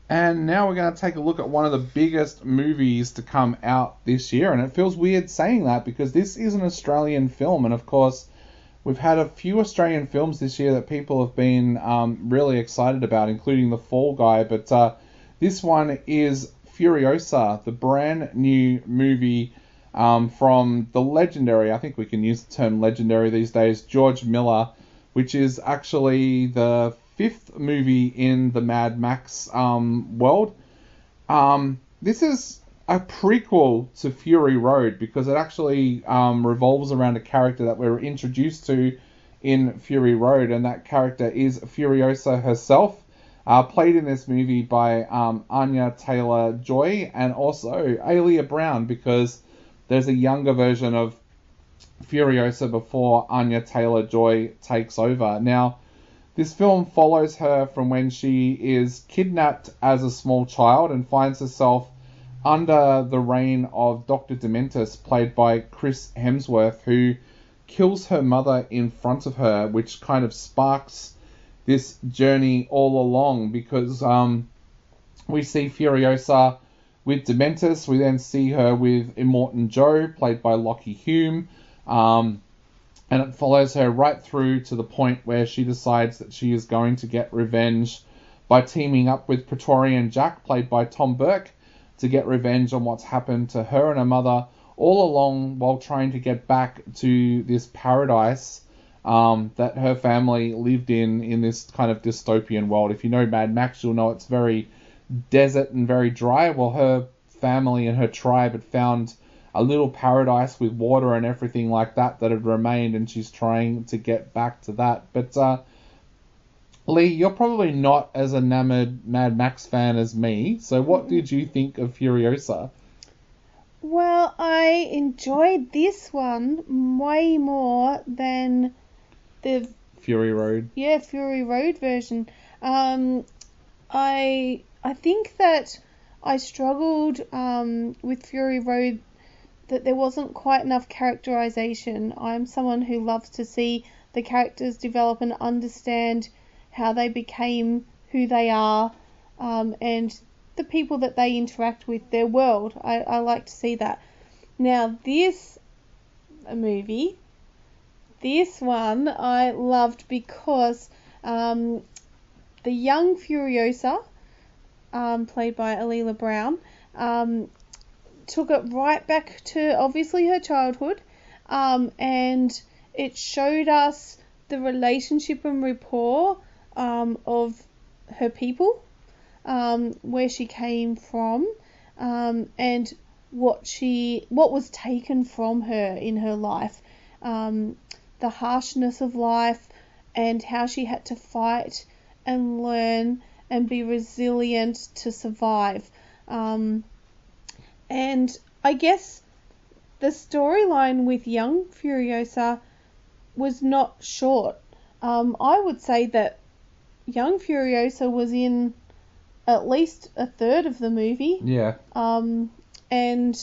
And now we're going to take a look at one of the biggest movies to come out this year. And it feels weird saying that because this is an Australian film. And of course, we've had a few Australian films this year that people have been really excited about, including The Fall Guy. But this one is Furiosa, the brand new movie from the legendary, I think we can use the term legendary these days, George Miller, which is actually the fifth movie in the Mad Max world. This is a prequel to Fury Road because it actually revolves around a character that we're introduced to in Fury Road, and that character is Furiosa herself, played in this movie by Anya Taylor-Joy and also Alia Brown, because there's a younger version of Furiosa before Anya Taylor-Joy takes over. Now, this film follows her from when she is kidnapped as a small child and finds herself under the reign of Dr. Dementus, played by Chris Hemsworth, who kills her mother in front of her, which kind of sparks this journey all along because we see Furiosa with Dementus. We then see her with Immortan Joe, played by Lockie Hume. And it follows her right through to the point where she decides that she is going to get revenge by teaming up with Praetorian Jack, played by Tom Burke, to get revenge on what's happened to her and her mother, all along while trying to get back to this paradise that her family lived in this kind of dystopian world. If you know Mad Max, you'll know it's very desert and very dry. Well, her family and her tribe had found a little paradise with water and everything like that had remained, and she's trying to get back to that. But Lee, you're probably not as enamored Mad Max fan as me, so what did you think of Furiosa? Well, I enjoyed this one way more than the Fury Road. Fury Road version. I think that I struggled with Fury Road, that there wasn't quite enough characterization. I'm someone who loves to see the characters develop and understand how they became who they are, and the people that they interact with, their world. I like to see that. Now, this movie, this one I loved because the young Furiosa, played by Alia Brown, took it right back to obviously her childhood, and it showed us the relationship and rapport of her people, where she came from, and what was taken from her in her life, the harshness of life, and how she had to fight and learn and be resilient to survive. And I guess the storyline with young Furiosa was not short. I would say that young Furiosa was in at least a third of the movie. Yeah. And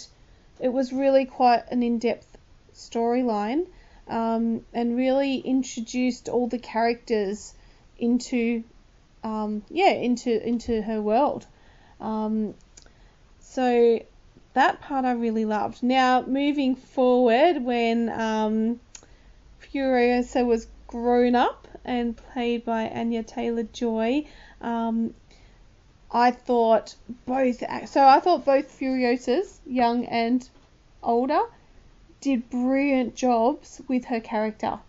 it was really quite an in-depth storyline, and really introduced all the characters into her world. So that part I really loved. Now, moving forward, when Furiosa was grown up and played by Anya Taylor-Joy, I thought both Furiosas, young and older, did brilliant jobs with her character.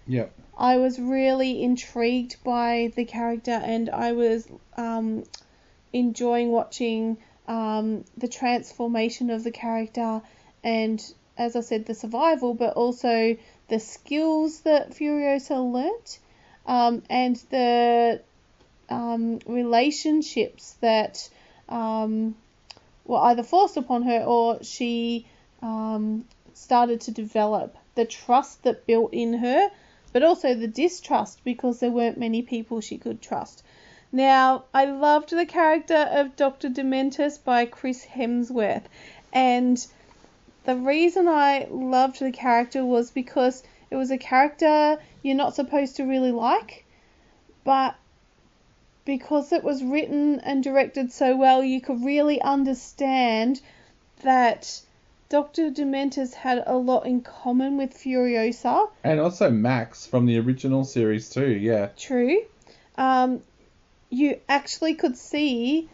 Yep. I was really intrigued by the character, and I was enjoying watching the transformation of the character, and, as I said, the survival, but also the skills that Furiosa learnt, and the relationships that were either forced upon her or she started to develop. The trust that built in her, but also the distrust, because there weren't many people she could trust. Now, I loved the character of Dr. Dementus by Chris Hemsworth, and the reason I loved the character was because it was a character you're not supposed to really like, but because it was written and directed so well, you could really understand that Dr. Dementor's had a lot in common with Furiosa. And also Max from the original series too, yeah. True. You actually could see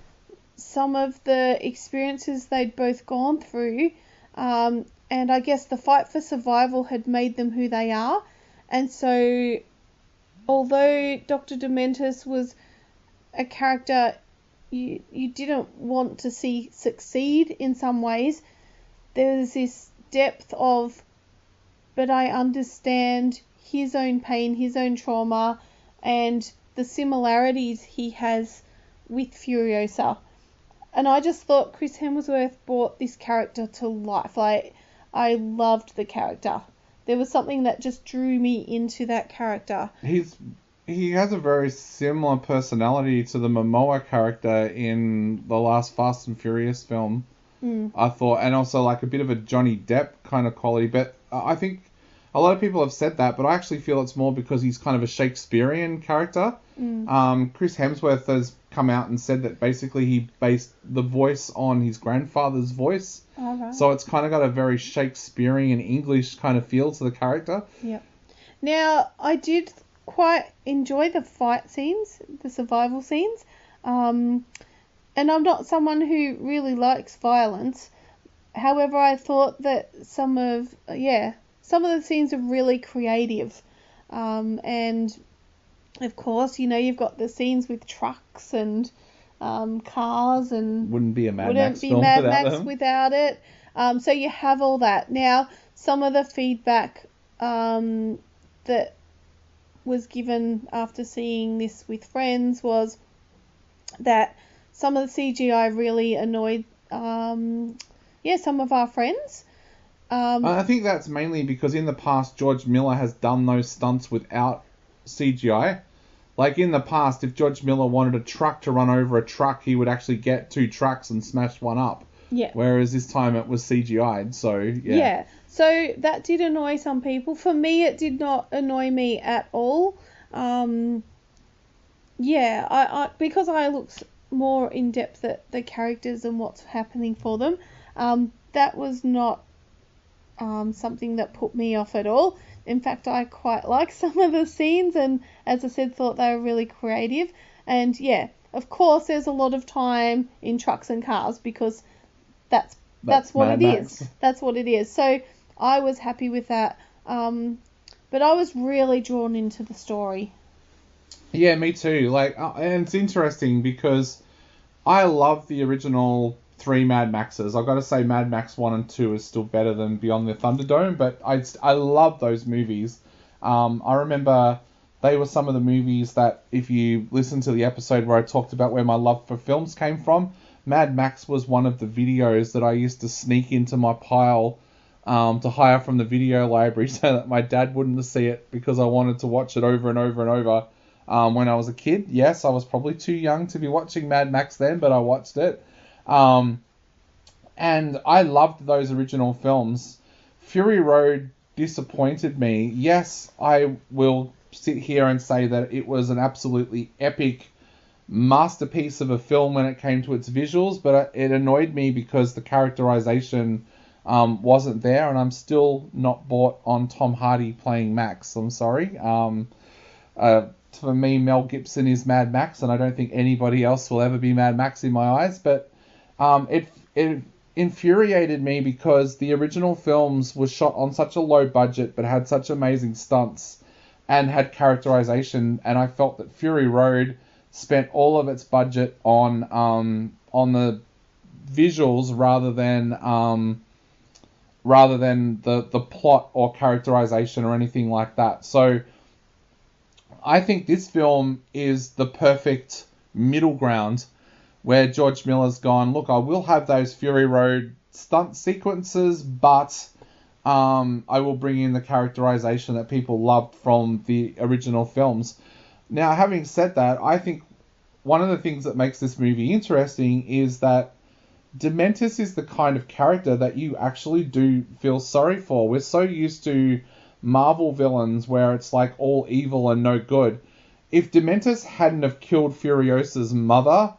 some of the experiences they'd both gone through, and I guess the fight for survival had made them who they are. And so, although Dr. Dementus was a character you didn't want to see succeed in some ways, there was this depth of, but I understand his own pain, his own trauma, and the similarities he has with Furiosa. And I just thought Chris Hemsworth brought this character to life. Like, I loved the character. There was something that just drew me into that character. He has a very similar personality to the Momoa character in the last Fast and Furious film, I thought, and also like a bit of a Johnny Depp kind of quality. But I think a lot of people have said that, but I actually feel it's more because he's kind of a Shakespearean character. Chris Hemsworth has come out and said that basically he based the voice on his grandfather's voice. Right. So it's kind of got a very Shakespearean English kind of feel to the character. Yep. Now, I did quite enjoy the fight scenes, the survival scenes. And I'm not someone who really likes violence. However, I thought that some of the scenes are really creative. And of course, you've got the scenes with trucks and cars, and wouldn't be Mad Max without it. So you have all that. Now, some of the feedback that was given after seeing this with friends was that some of the CGI really annoyed some of our friends. I think that's mainly because in the past George Miller has done those stunts without CGI. Like in the past, if George Miller wanted a truck to run over a truck, he would actually get two trucks and smash one up. Yeah. Whereas this time it was CGI'd, so yeah. Yeah. So that did annoy some people. For me, it did not annoy me at all. I because I looked more in depth at the characters and what's happening for them. That was not something that put me off at all. In fact, I quite liked some of the scenes, and as I said, thought they were really creative. And yeah, of course, there's a lot of time in trucks and cars because that's what it is. That's what it is. So I was happy with that. But I was really drawn into the story. Yeah, me too. Like, and it's interesting because I love the original 3 Mad Maxes. I've got to say Mad Max 1 and 2 is still better than Beyond the Thunderdome, but I love those movies. I remember they were some of the movies that, if you listen to the episode where I talked about where my love for films came from, Mad Max was one of the videos that I used to sneak into my pile to hire from the video library so that my dad wouldn't see it because I wanted to watch it over and over and over when I was a kid. Yes, I was probably too young to be watching Mad Max then, but I watched it. And I loved those original films. Fury Road disappointed me. Yes, I will sit here and say that it was an absolutely epic masterpiece of a film when it came to its visuals, but it annoyed me because the characterization wasn't there, and I'm still not bought on Tom Hardy playing Max. I'm sorry. For me, Mel Gibson is Mad Max, and I don't think anybody else will ever be Mad Max in my eyes, but it infuriated me because the original films were shot on such a low budget but had such amazing stunts and had characterization, and I felt that Fury Road spent all of its budget on the visuals rather than the plot or characterization or anything like that. So I think this film is the perfect middle ground where George Miller's gone, look, I will have those Fury Road stunt sequences, but I will bring in the characterization that people loved from the original films. Now, having said that, I think one of the things that makes this movie interesting is that Dementus is the kind of character that you actually do feel sorry for. We're so used to Marvel villains where it's like all evil and no good. if Dementus hadn't have killed Furiosa's mother,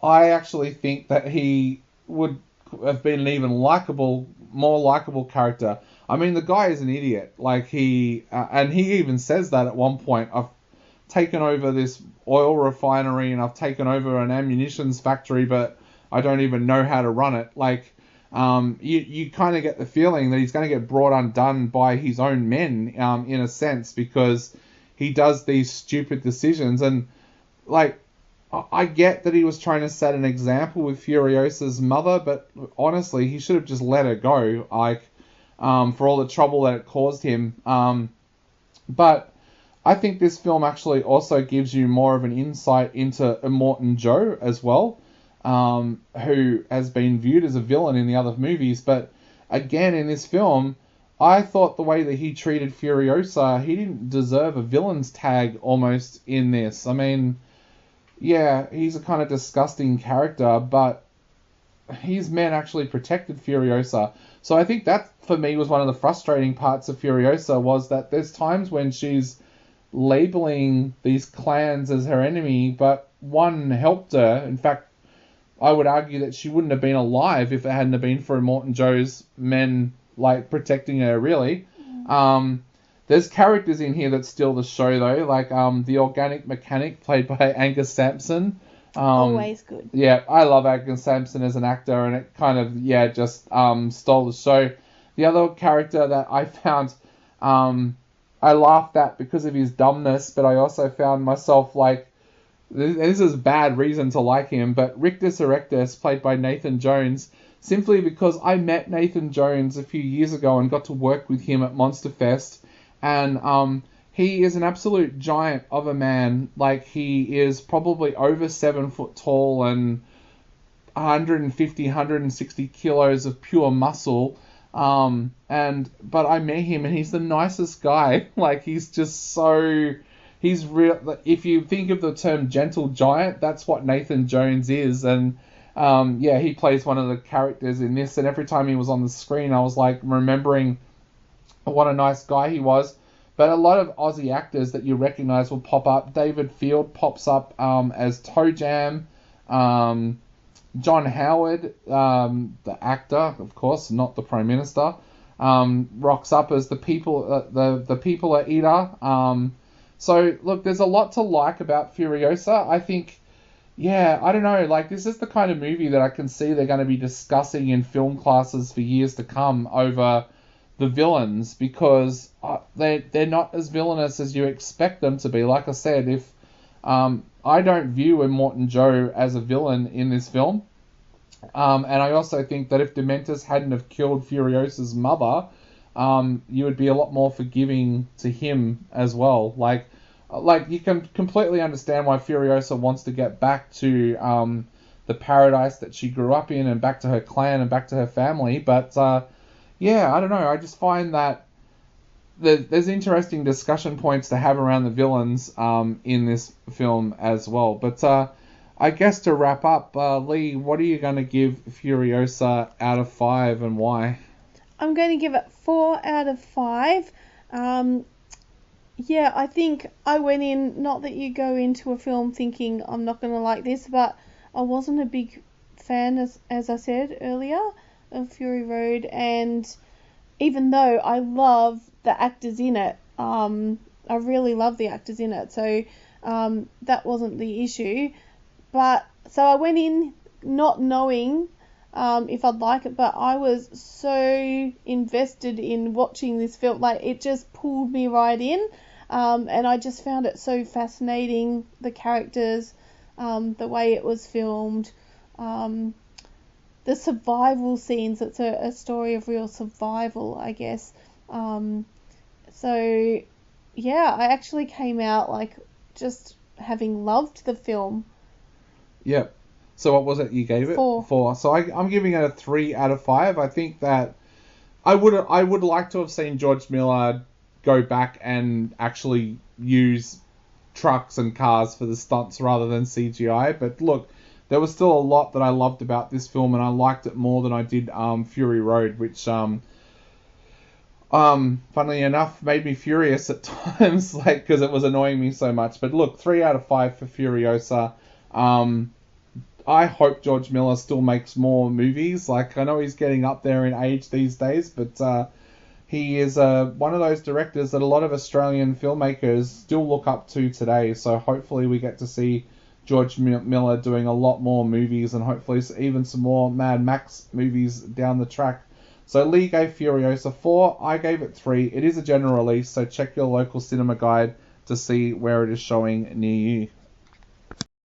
I actually think that he would have been an even more likable character. I mean, the guy is an idiot. Like, and he even says that at one point. I've taken over this oil refinery and I've taken over an ammunitions factory, but I don't even know how to run it. Like, you kind of get the feeling that he's going to get brought undone by his own men, in a sense, because he does these stupid decisions. And, like, I get that he was trying to set an example with Furiosa's mother, but honestly, he should have just let her go, like, for all the trouble that it caused him. But I think this film actually also gives you more of an insight into Immortan Joe as well, who has been viewed as a villain in the other movies. But again, in this film, I thought the way that he treated Furiosa, he didn't deserve a villain's tag almost in this. I mean, yeah, he's a kind of disgusting character, but his men actually protected Furiosa. So I think that, for me, was one of the frustrating parts of Furiosa, was that there's times when she's labeling these clans as her enemy, but one helped her. In fact, I would argue that she wouldn't have been alive if it hadn't have been for Immortan Joe's men, like, protecting her, really. There's characters in here that steal the show, though, like the organic mechanic played by Angus Sampson. Always good. Yeah, I love Angus Sampson as an actor, and it kind of, just stole the show. The other character that I found, I laughed at because of his dumbness, but I also found myself like, this is bad reason to like him, but Rictus Erectus, played by Nathan Jones, simply because I met Nathan Jones a few years ago and got to work with him at Monster Fest, and he is an absolute giant of a man. Like, he is probably over 7 foot tall and 150, 160 kilos of pure muscle. But I met him and he's the nicest guy. Like, he's just so, he's real. If you think of the term gentle giant, that's what Nathan Jones is. And he plays one of the characters in this. And every time he was on the screen, I was like remembering what a nice guy he was. But a lot of Aussie actors that you recognise will pop up. David Field pops up as Toe Jam. John Howard, the actor, of course, not the Prime Minister, rocks up as the people eater. So, look, there's a lot to like about Furiosa. I think, I don't know, like, this is the kind of movie that I can see they're going to be discussing in film classes for years to come over the villains, because they're not as villainous as you expect them to be. Like I said, if I don't view Immortan Joe as a villain in this film, and I also think that if Dementus hadn't have killed Furiosa's mother, you would be a lot more forgiving to him as well. Like you can completely understand why Furiosa wants to get back to the paradise that she grew up in, and back to her clan and back to her family, but I don't know. I just find that there's interesting discussion points to have around the villains in this film as well. But I guess to wrap up, Lee, what are you going to give Furiosa out of 5 and why? I'm going to give it 4 out of 5. I think I went in, not that you go into a film thinking I'm not going to like this, but I wasn't a big fan, as I said earlier, of Fury Road, and even though I love the actors in it, I really love the actors in it, so that wasn't the issue. But so I went in not knowing if I'd like it, but I was so invested in watching this film, like, it just pulled me right in, and I just found it so fascinating, the characters, the way it was filmed, the survival scenes. It's a story of real survival, I guess. I actually came out like just having loved the film. Yep. So what was it you gave it? 4. So I'm giving it a 3 out of 5. I think that I would like to have seen George Miller go back and actually use trucks and cars for the stunts rather than CGI. But look, there was still a lot that I loved about this film, and I liked it more than I did Fury Road, which Funnily enough, made me furious at times, like, because it was annoying me so much. But look, 3 out of 5 for Furiosa. I hope George Miller still makes more movies. Like, I know he's getting up there in age these days, but he is one of those directors that a lot of Australian filmmakers still look up to today. So hopefully we get to see George Miller doing a lot more movies, and hopefully even some more Mad Max movies down the track. So Lee gave Furiosa 4, I gave it 3. It is a general release, so check your local cinema guide to see where it is showing near you.